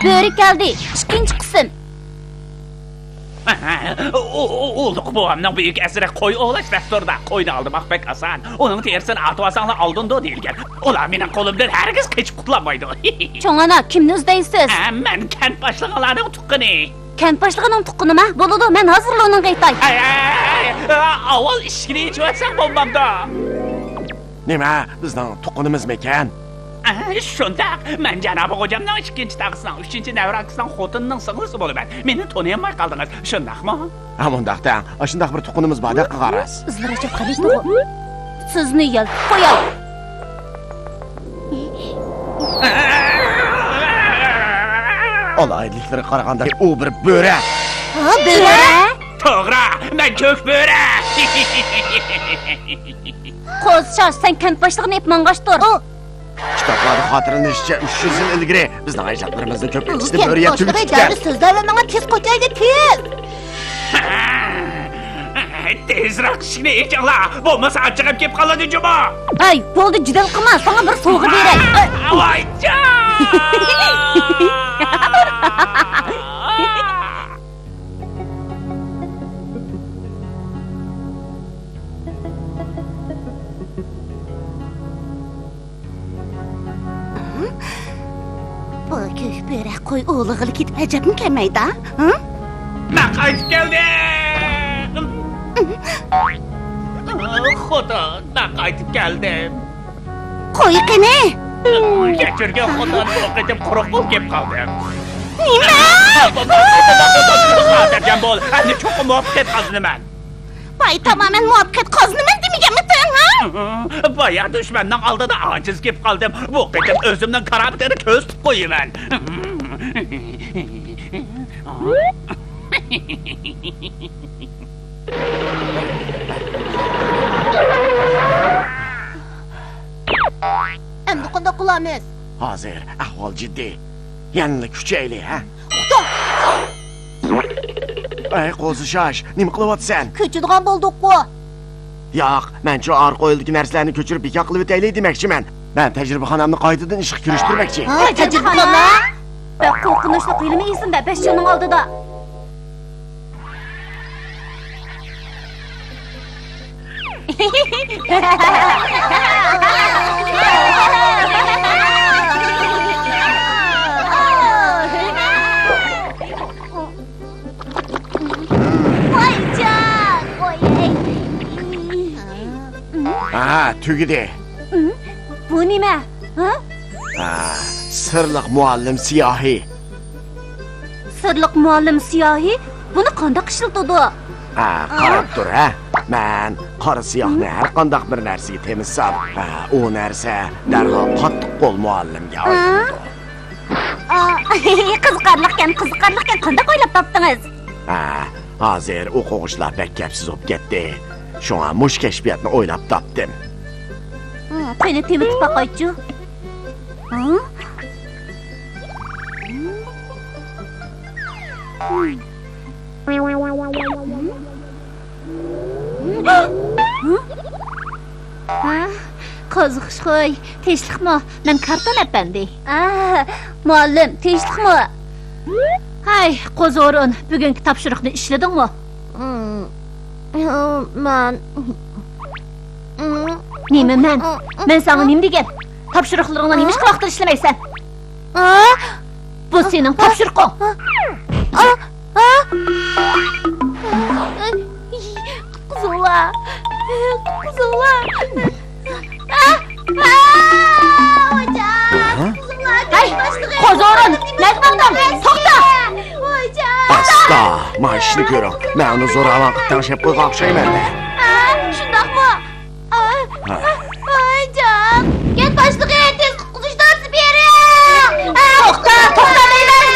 Börek geldi. İkinci kısım. Olduk babamdan büyük esire koy oğlaş restorda. Koyunu aldımak pek asan. Onun tersini atvasanla aldın da değil gel. Ola benim kolumdan herkes keç kutlamaydı. Çoğ ana, kimni izdeysiz? Ben kent başlığalarının tukkunu. Kent başlığının tukkunu ma? Boludu, ben hazırlığının qaytay. Aval işini içmezsen bombamda. Nima, bizning tuqqunimiz mekan? Şundak, ben Cenab-ı Hocamdan ikinci tağısından, üçüncü nevrakısından xotunның sığlısı bolu ben. Meni tanıyanmay kaldınız, şundak mı? Amundaqda, aşındaq bir tuqqunimiz bada qaras. Izlaraca qalaydı o. Sizni yel, koyal. Olaylıkları qaraganda o bir böre. Ha, böre? Toğra, ben kök böre. Qo'zchash, sen kent başlığını epman qaçdır. Kitaplarda xatirinishcha 300 yil ilgari bizning ajdodlarimizni ko'pincha böreya tugitgan. Sözler ve bana tez koçaydı tez. Tezrak işini içinla, olmasa açıkıp kep kaladı cuma. Ay, boldu cidel qilma, sana bir soğuğu berey. Vay Bu kök börek koy oğluğulu gidip acabın kelmeydi ha? Ben kayıt geldim. Xoda, ben kayıt geldim. Koy qani? Geçirgen xodan okudum kuruq bol kep kaldım. Nima? Degan bol, hani çok muvaffaqiyat qazdım ben. Vay tamamen muhabbet kozlumun demigen misin ha? Bayağı düşmandan aldı da aciz kep kaldım. Bu gece özümden karakteri köz tutup koyayım ben. Endi qanday qilamiz? Hozir ahvol jiddiy. Yanılı kuchayli, ha? Ay, qo'zi shosh, nima qilyapsan? Ko'chadigan bo'ldik-ku. Yo'q, men shu orqo'yildagi narsalarni ko'chirib bekor qilib o'taylik demoqchiman. Men tajribaxonamni qaytadan ishga kirishtirmoqchi. Ha, tajribaxona? Ben qo'rqinchli qilimi esimda, 5 yilning oldida. Voycan, voy. Ha, tugidi. Bu nima? Ha? Ha, sirliq muallim siyohi. Sirliq muallim siyohi? Buni qanday ishlatadi? Ha, qarab tur, ha. Men qora siyohni har qanday bir narsaga temizsam, u narsa darhol qattiq qo'l muallimga aylanadi. Qiziqarliqkan, qanday o'ylab topdingiz? Ha, hozir o'quvchilar pek gapsiz bo'lib ketdi. Shunga mush kashfiyatni o'ylab topdim. Qani temitib boqaychi. Qiziqish qo'y, tinchlikmi? Men karton apandi. Muallim, tinchlikmi? Hay, qo'zo'rin, bugungi topshiriqni ishladingmi? Men nima men? Men sana nima degan? Topshiriqlaringni nima ish vaqtida ishlamaysan? Bu sening topshiriqing. Qizlar. Hay, qo'zo'rin, najmaqdan, to'xta. Asta, mashni ko'ring. Men uni zo'ravon qilib tashlab qo'ygan o'xshayman-da. Shundaqmi? Voyjon, get boshlig'i, tez qutush darsi bering. To'xta deyman.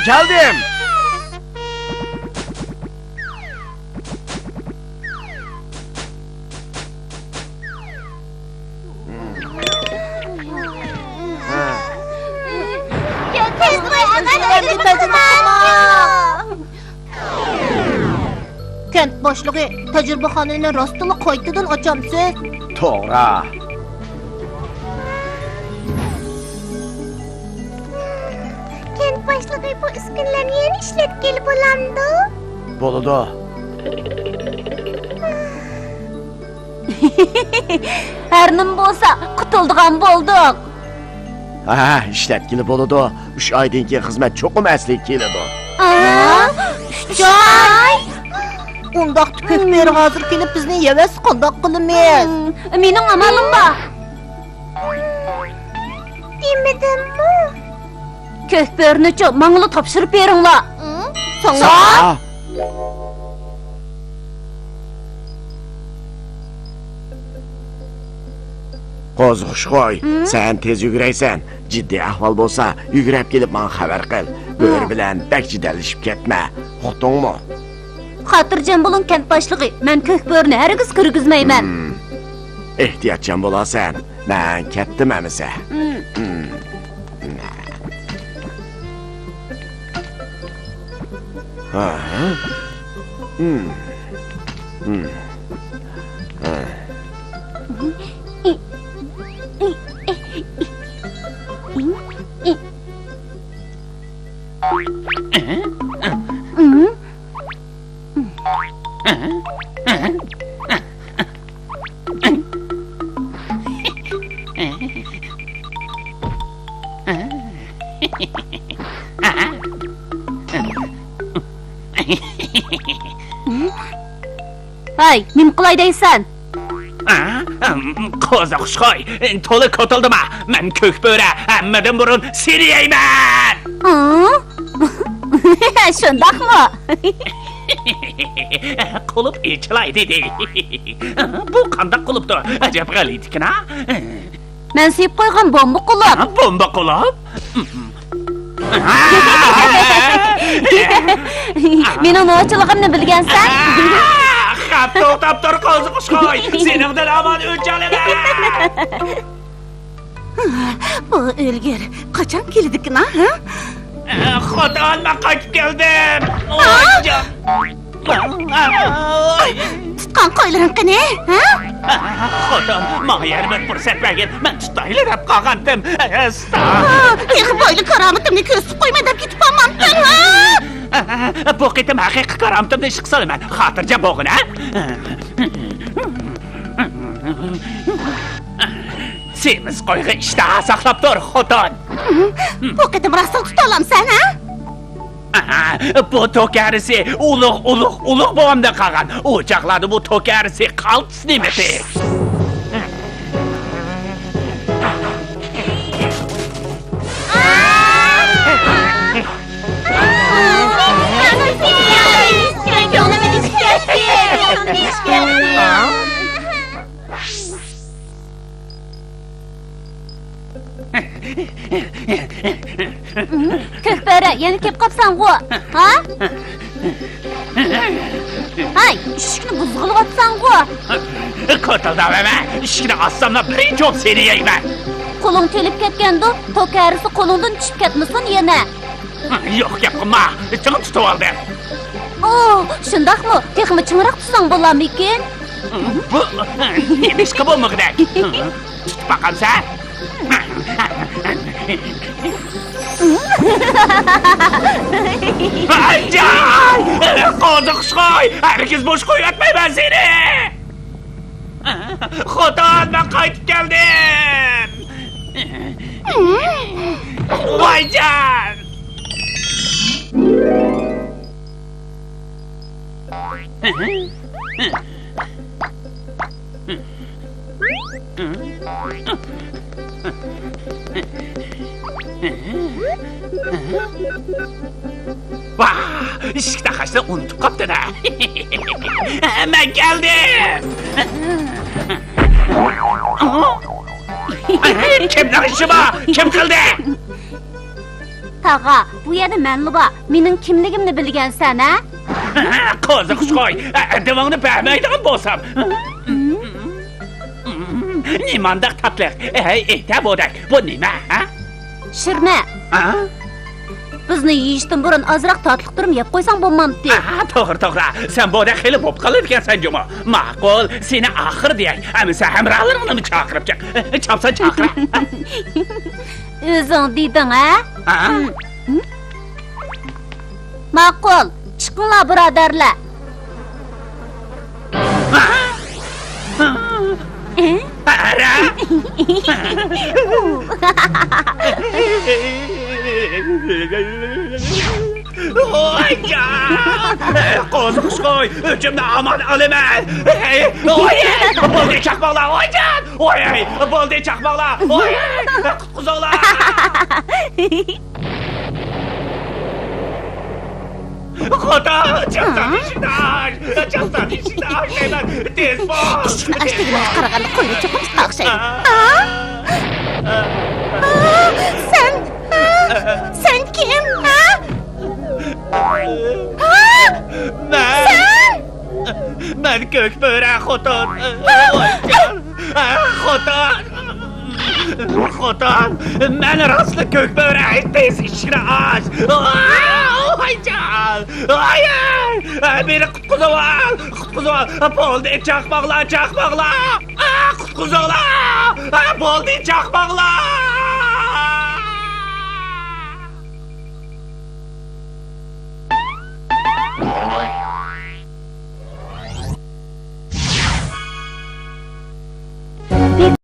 geldim. Kent başlığı Kent başlığı tecrübehanene rastlığı kaydıdan açamsız. To'g'ri. Kent başlığı bu üskünlerini yeni işletkeli bulandı. Bo'ladi. Her nim bolsa qutuldigan boldik. Ha, ishlatgili bo'ladi. 3 oydan keyin xizmat cho'qim asliga keladi. Joy! Undaq kökberi hazır kelib bizni yeves qandaq qilamiz? Mening amalim bor. Demedimmi? Kökberini-chi mangla topshirib beringlar. Sana? Qo'zg'ishqo'y, sen tez yuguraysan. Jiddiy ahvol bo'lsa, yugurib kelib menga xabar qil. Bo'ri bilan bak jidallashib ketma. Uqdingmi? Xotirjam bo'ling kent boshlig'i. Men ko'kbörni hargiz kirgizmayman. Ehtiyotchan bo'lasan. Men ketdim amisa. Ha. Hay, nim qilay deysan? Qo'zg'ishqo'y, to'la ko'tildimi? Men ko'kbora, hammadan burun seni yeyman. Shundaqmi? Qulub ichilay dedi. Bu qanday qulubdir? Ajab g'alitikin, ha? Men sevib qo'ygan bomba qulub. Bomba qulub? Mening nochiligimni bilgansan? Qap to'xtab tur qo'zg'ishqo'y. Seningdan aman o'chalaman. Bu o'lgir qachon keldikin, ha? Xudodan qaytib keldim. Tutqan qo'ylaring qani, ha? Xudodan menga yarbar fursat bergin. Men tutaylar deb qolgandim. Yig'i boyli karomatimni ko'rsatib qo'yma deb ketib qolmamsan, ha? Bu qitim haqiqiy karomatimni ish qilsalaman. Xotirjam bo'g'in, ha? Semiz qo'yga ishtaha saqlab tur, Xudodan. Bu qitim rostdan tuta olamsan, ha? Bu to'karisi ulug' bobomda qolgan. O'chaqladi bu to'karisi qaltis nimati. Ko'kbara, yana kelib qopsan-ku, ha? Hay, ishikni buzg'ilyapsan-ku. Ko'tildimmi? Ishikni ossamlab birinchi o'p seni yeyman. Qo'ling telib ketganda, to'karisi qo'lingdan tushib ketmasin yana. Yo'q, gap qilma. Chig'ib tutib oldim. Shundaqmi? Texmi chinroq tutsang bo'larmikin? Bu emishqa bo'lmoqdak. Tutib baqamsan? Ajay! Qo'zg'ishqo'y! Hargiz bo'sh qo'yatmayman seni! Xudodan qaytib keldim! Voyjon! Vah! Ishik taqashni unutib qopdi-da. Men keldim! Kimning ishi bor? Kim qildi? Tağa, bu yerda mənluba, mening kimligimni bilgansan, ha? Qo'zi xushqo'y, divingni bilmaydigan bo'lsam. Nimandaq tatliq. Ayta bo'dak, bu nima, ha? Shirma, Ha? bizni yeyishdan burun ozroq tatliqtirim yeb qo'ysang bo'lmamdi. To'g'ri. Sen bo'dak xili bo'p qolib ekansan, Juma. Ma'qul, seni oxir deyay. Amisa hamrohlaringni chaqirib chiq. Chopsa chaqira. O'zing deding, ha? Ha? Ma'qul, chiqinglar birodarlar. Ara. Oyca! Qo'zi xushqo'y, o'chimni aman olaman. Bo'ldi chaqmoqlar, oycan! Bo'ldi chaqmoqlar. Qutqizinglar. Xudo, chaqtan ishini och deyman. Tez bo'l. Ashtiga qaraganda qo'yni cho'qib taqshaydi. Sen kim, ha? Men ko'kbura xotin. Xotin, men rostli ko'kbura tez ishini och. Oycan! Beni qutqizib ol! Bo'ldi chaqmoqlar! Qutqizinglar! Bo'ldi chaqmoqlar!